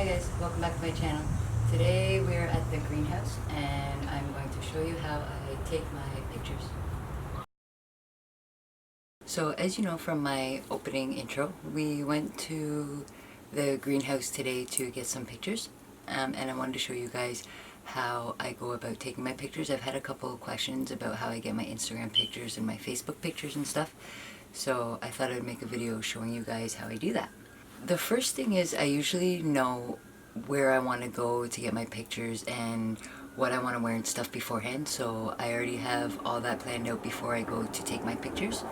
Hi guys, welcome back to my channel. Today we're at the greenhouse and I'm going to show you how I take my pictures. So as you know from my opening intro, we went to the greenhouse today to get some pictures, and I wanted to show you guys how I go about taking my pictures. I've had a couple of questions about how I get my Instagram pictures and my Facebook pictures and stuff, so I thought I'd make a video showing you guys how I do that. The first thing is I usually know where I want to go to get my pictures and what I want to wear and stuff beforehand, so I already have all that planned out before I go to take my pictures.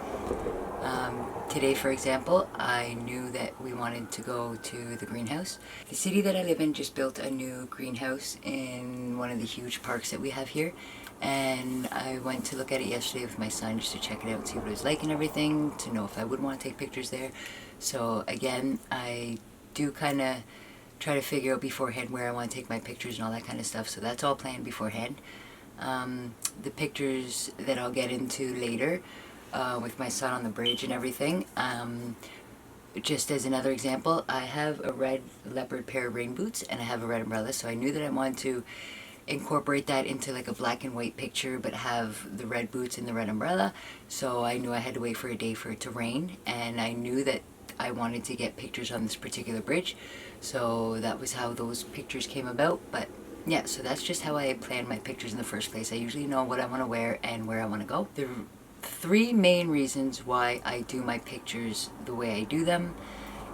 Today, for example, I knew that we wanted to go to the greenhouse. The city that I live in just built a new greenhouse in one of the huge parks that we have here, and I went to look at it yesterday with my son just to check it out, see what it was like and everything, to know if I would want to take pictures there. So again, I do kind of try to figure out beforehand where I want to take my pictures and all that kind of stuff, so that's all planned beforehand. The pictures that I'll get into later with my son on the bridge and everything. Just as another example, I have a red leopard pair of rain boots and I have a red umbrella, so I knew that I wanted to incorporate that into like a black and white picture but have the red boots and the red umbrella. So I knew I had to wait for a day for it to rain, and I knew that I wanted to get pictures on this particular bridge, so that was how those pictures came about. But yeah, so that's just how I plan my pictures in the first place. I usually know what I want to wear and where I want to go. The three main reasons why I do my pictures the way I do them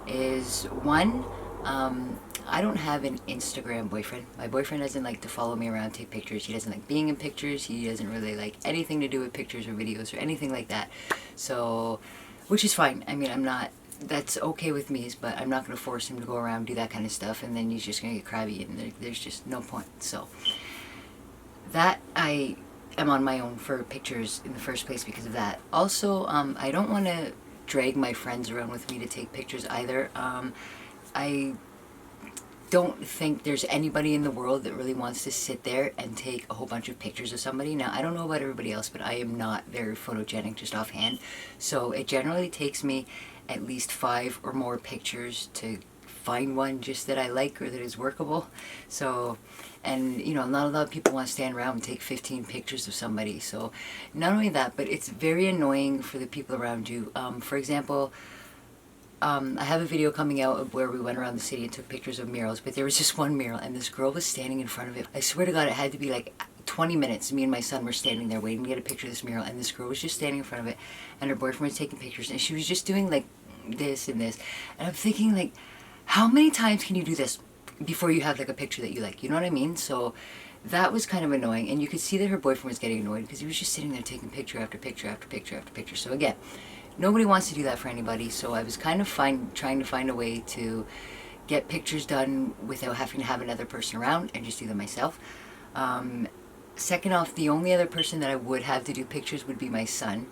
is one, I don't have an Instagram boyfriend. My boyfriend doesn't like to follow me around, take pictures. He doesn't like being in pictures. He doesn't really like anything to do with pictures or videos or anything like that. So, which is fine. I mean, that's okay with me, but I'm not going to force him to go around do that kind of stuff, and then he's just going to get crabby, and there's just no point. So that I am on my own for pictures in the first place because of that. Also, I don't want to drag my friends around with me to take pictures either. I don't think there's anybody in the world that really wants to sit there and take a whole bunch of pictures of somebody. Now, I don't know about everybody else, but I am not very photogenic just offhand. So it generally takes me at least 5 or more pictures to find one just that I like or that is workable. So, and you know, not a lot of people want to stand around and take 15 pictures of somebody. So not only that, but it's very annoying for the people around you. For example, I have a video coming out of where we went around the city and took pictures of murals, but there was just one mural and this girl was standing in front of it. I swear to God, it had to be like 20 minutes. Me and my son were standing there waiting to get a picture of this mural, and this girl was just standing in front of it and her boyfriend was taking pictures, and she was just doing like this and this. And I'm thinking, like, how many times can you do this before you have like a picture that you like? You know what I mean? So that was kind of annoying, and you could see that her boyfriend was getting annoyed because he was just sitting there taking picture after picture after picture after picture. So again, nobody wants to do that for anybody, so I was kind of trying to find a way to get pictures done without having to have another person around and just do them myself. Second off, the only other person that I would have to do pictures would be my son.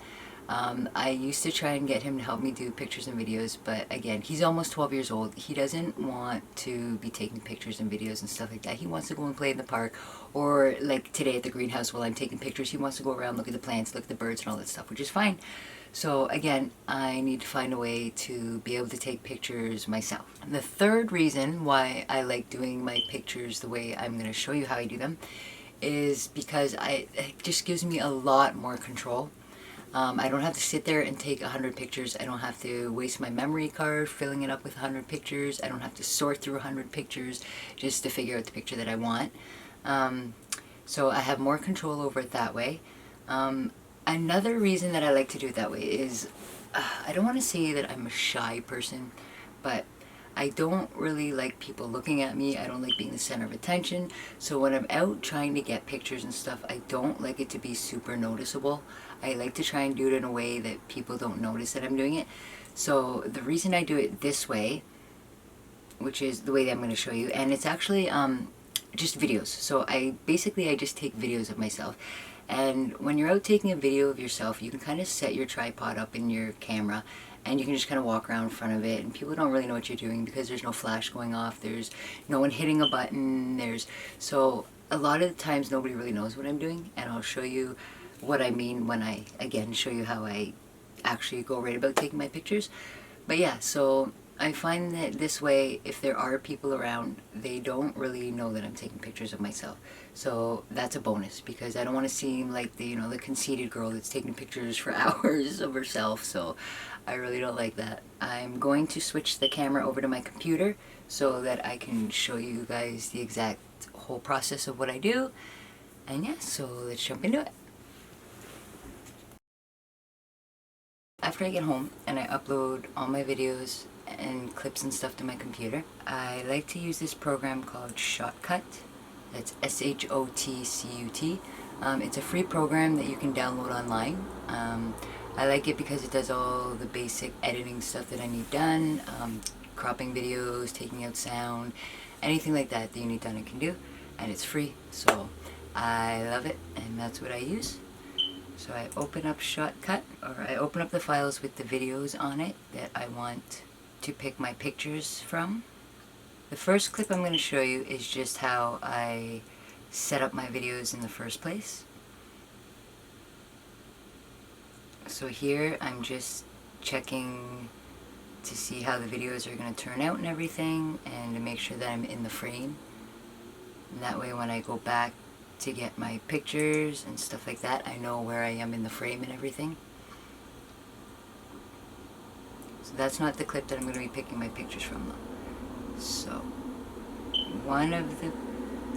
I used to try and get him to help me do pictures and videos, but again, he's almost 12 years old. He doesn't want to be taking pictures and videos and stuff like that. He wants to go and play in the park, or like today at the greenhouse while I'm taking pictures, he wants to go around, look at the plants, look at the birds and all that stuff, which is fine. So again, I need to find a way to be able to take pictures myself. The third reason why I like doing my pictures the way I'm going to show you how I do them is because it just gives me a lot more control. I don't have to sit there and take 100 pictures. I don't have to waste my memory card filling it up with 100 pictures. I don't have to sort through 100 pictures just to figure out the picture that I want. So I have more control over it that way. Another reason that I like to do it that way is, I don't want to say that I'm a shy person, but I don't really like people looking at me. I don't like being the center of attention. So when I'm out trying to get pictures and stuff, I don't like it to be super noticeable. I like to try and do it in a way that people don't notice that I'm doing it. So the reason I do it this way, which is the way that I'm going to show you, and it's actually just videos. So I just take videos of myself. And when you're out taking a video of yourself, you can kind of set your tripod up in your camera and you can just kind of walk around in front of it, and people don't really know what you're doing because there's no flash going off, there's no one hitting a button, so a lot of the times nobody really knows what I'm doing, and I'll show you what I mean when I, again, show you how I actually go right about taking my pictures. But yeah, so I find that this way, if there are people around, they don't really know that I'm taking pictures of myself. So that's a bonus, because I don't want to seem like the conceited girl that's taking pictures for hours of herself. So I really don't like that. I'm going to switch the camera over to my computer so that I can show you guys the exact whole process of what I do. And yeah, so let's jump into it. After I get home and I upload all my videos and clips and stuff to my computer, I like to use this program called Shotcut. That's Shotcut. It's a free program that you can download online. I like it because it does all the basic editing stuff that I need done, cropping videos, taking out sound, anything like that that you need done it can do, and it's free, so I love it, and that's what I use. So I open up Shotcut, or I open up the files with the videos on it that I want to pick my pictures from. The first clip I'm going to show you is just how I set up my videos in the first place. So here I'm just checking to see how the videos are going to turn out and everything, and to make sure that I'm in the frame. And that way when I go back to get my pictures and stuff like that, I know where I am in the frame and everything. So that's not the clip that I'm going to be picking my pictures from though. So one of the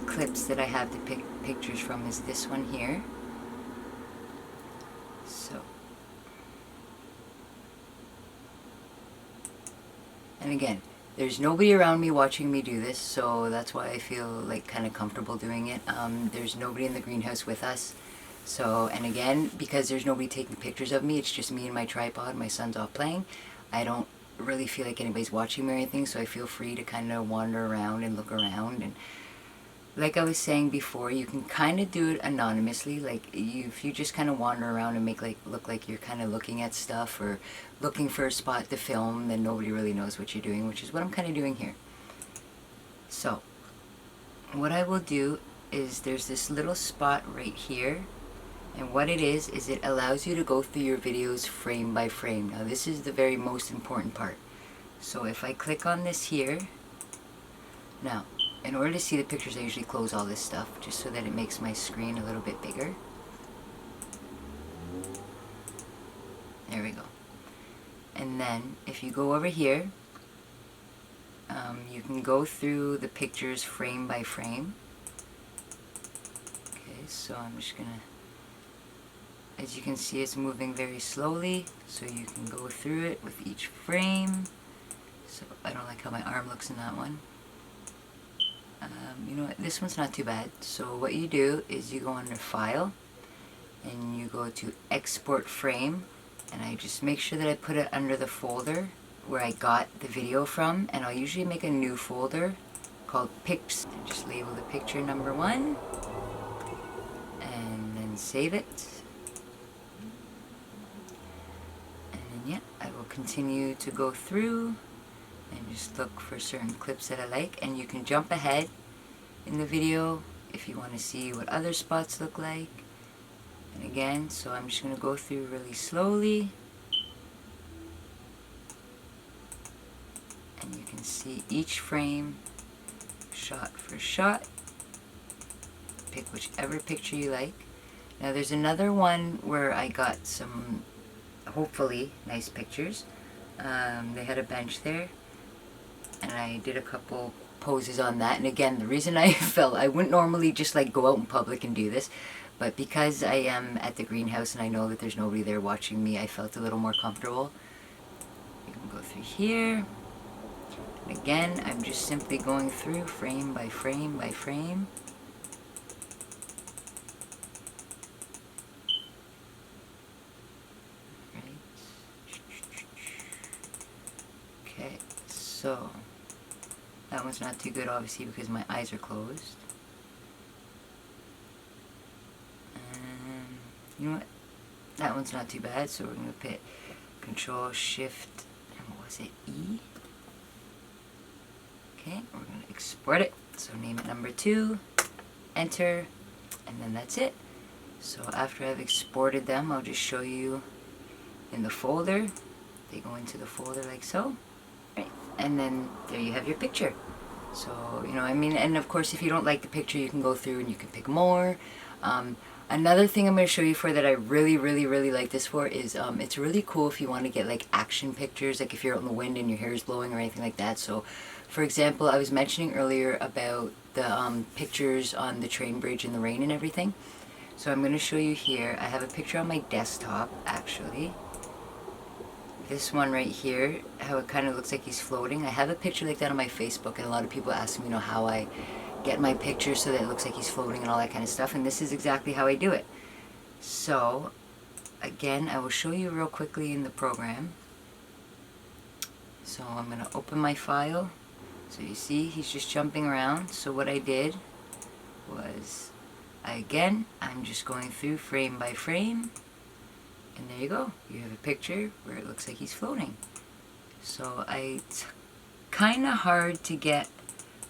clips that I have to pick pictures from is this one here. So, and again, there's nobody around me watching me do this, so that's why I feel like kind of comfortable doing it. There's nobody in the greenhouse with us. So, and again, because there's nobody taking pictures of me, it's just me and my tripod, my son's off playing. I don't really feel like anybody's watching me or anything, so I feel free to kind of wander around and look around. And like I was saying before, you can kind of do it anonymously. Like if you just kind of wander around and make look like you're kind of looking at stuff or looking for a spot to film, then nobody really knows what you're doing, which is what I'm kind of doing here. So what I will do is there's this little spot right here, and what it is it allows you to go through your videos frame by frame. Now this is the very most important part. So if I click on this here, now in order to see the pictures, I usually close all this stuff just so that it makes my screen a little bit bigger. There we go. And then if you go over here, you can go through the pictures frame by frame. Okay, so I'm just gonna, as you can see, it's moving very slowly, so you can go through it with each frame. So I don't like how my arm looks in that one. You know what, this one's not too bad. So what you do is you go under File, and you go to Export Frame, and I just make sure that I put it under the folder where I got the video from, and I'll usually make a new folder called Pics, and just label the picture number 1, and then save it. And then yeah, I will continue to go through and just look for certain clips that I like, and you can jump ahead in the video if you want to see what other spots look like. And again, so I'm just going to go through really slowly, and you can see each frame shot for shot. Pick whichever picture you like. Now there's another one where I got some hopefully nice pictures. They had a bench there, and I did a couple poses on that. And again, the reason I felt I wouldn't normally just like go out in public and do this, but because I am at the greenhouse and I know that there's nobody there watching me, I felt a little more comfortable. You can go through here. And again, I'm just simply going through frame by frame by frame. Okay, so that one's not too good, obviously, because my eyes are closed. You know what? That one's not too bad, so we're going to hit Control Shift, and what was it, E? Okay, we're going to export it. So name it number 2, enter, and then that's it. So after I've exported them, I'll just show you in the folder. They go into the folder like so. Right. and then there you have your picture. So, you know, I mean, and of course, if you don't like the picture, you can go through and you can pick more. Another thing I'm going to show you for that I really, really, really like this for is it's really cool if you want to get like action pictures, like if you're out in the wind and your hair is blowing or anything like that. So, for example, I was mentioning earlier about the pictures on the train bridge in the rain and everything. So I'm going to show you here. I have a picture on my desktop, actually. This one right here, how it kind of looks like he's floating. I have a picture like that on my Facebook, and a lot of people ask me, you know, how I get my picture so that it looks like he's floating and all that kind of stuff, and this is exactly how I do it. So, again, I will show you real quickly in the program. So I'm going to open my file. So you see, he's just jumping around. So what I did was, I'm just going through frame by frame. And there you go. You have a picture where it looks like he's floating. So it's kind of hard to get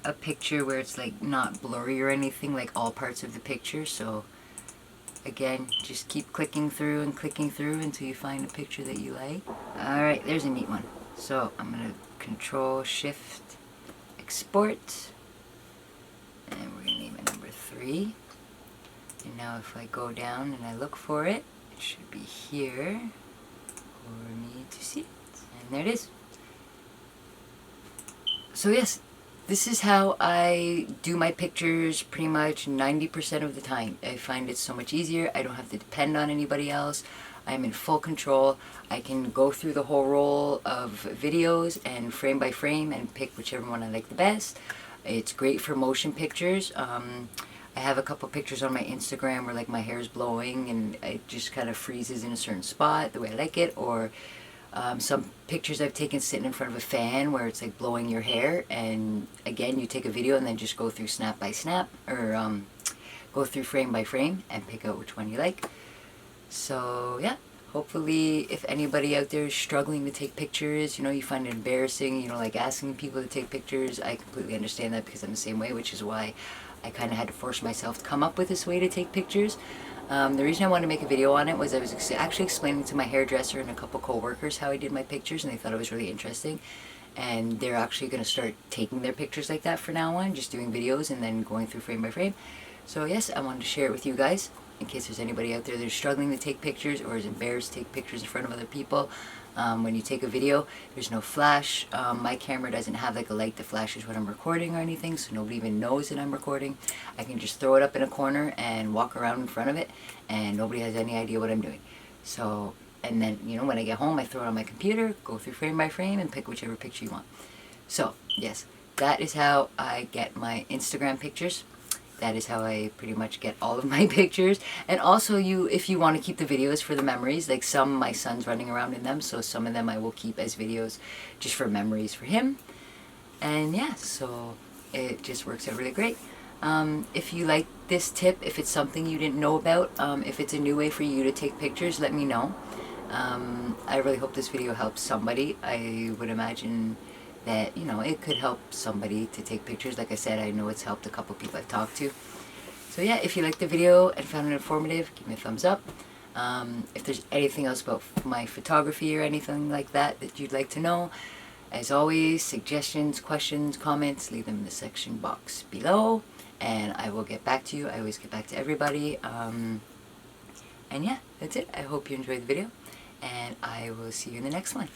a picture where it's like not blurry or anything, like all parts of the picture. So again, just keep clicking through and clicking through until you find a picture that you like. Alright, there's a neat one. So I'm going to Control Shift Export. And we're going to name it number 3. And now if I go down and I look for it, it should be here for me to see it. And there it is. So yes, this is how I do my pictures pretty much 90% of the time. I find it so much easier. I don't have to depend on anybody else. I'm in full control. I can go through the whole roll of videos and frame by frame and pick whichever one I like the best. It's great for motion pictures. I have a couple pictures on my Instagram where like my hair is blowing and it just kind of freezes in a certain spot the way I like it, or some pictures I've taken sitting in front of a fan where it's like blowing your hair, and again you take a video and then just go through snap by snap, or go through frame by frame and pick out which one you like. So yeah, hopefully if anybody out there is struggling to take pictures, you know, you find it embarrassing, you know, like asking people to take pictures, I completely understand that because I'm the same way, which is why I kind of had to force myself to come up with this way to take pictures. The reason I wanted to make a video on it was I was actually explaining to my hairdresser and a couple co-workers how I did my pictures, and they thought it was really interesting. And they're actually going to start taking their pictures like that from now on, just doing videos and then going through frame by frame. So yes, I wanted to share it with you guys in case there's anybody out there that's struggling to take pictures or is embarrassed to take pictures in front of other people. When you take a video, there's no flash. My camera doesn't have like a light that flashes when I'm recording or anything, so nobody even knows that I'm recording. I can just throw it up in a corner and walk around in front of it, and nobody has any idea what I'm doing. So, and then, you know, when I get home, I throw it on my computer, go through frame by frame, and pick whichever picture you want. So, yes, that is how I get my Instagram pictures. That is how I pretty much get all of my pictures. And also, if you want to keep the videos for the memories, like some, my son's running around in them, so some of them I will keep as videos just for memories for him. And yeah, so it just works out really great. If you like this tip, if it's something you didn't know about, if it's a new way for you to take pictures, let me know. I really hope this video helps somebody. I would imagine that, you know, it could help somebody to take pictures. Like I said, I know it's helped a couple people I've talked to. So yeah, if you liked the video and found it informative, give me a thumbs up. If there's anything else about my photography or anything like that that you'd like to know, as always, suggestions, questions, comments, leave them in the section box below, and I will get back to you. I always get back to everybody. And yeah, that's it. I hope you enjoyed the video, and I will see you in the next one.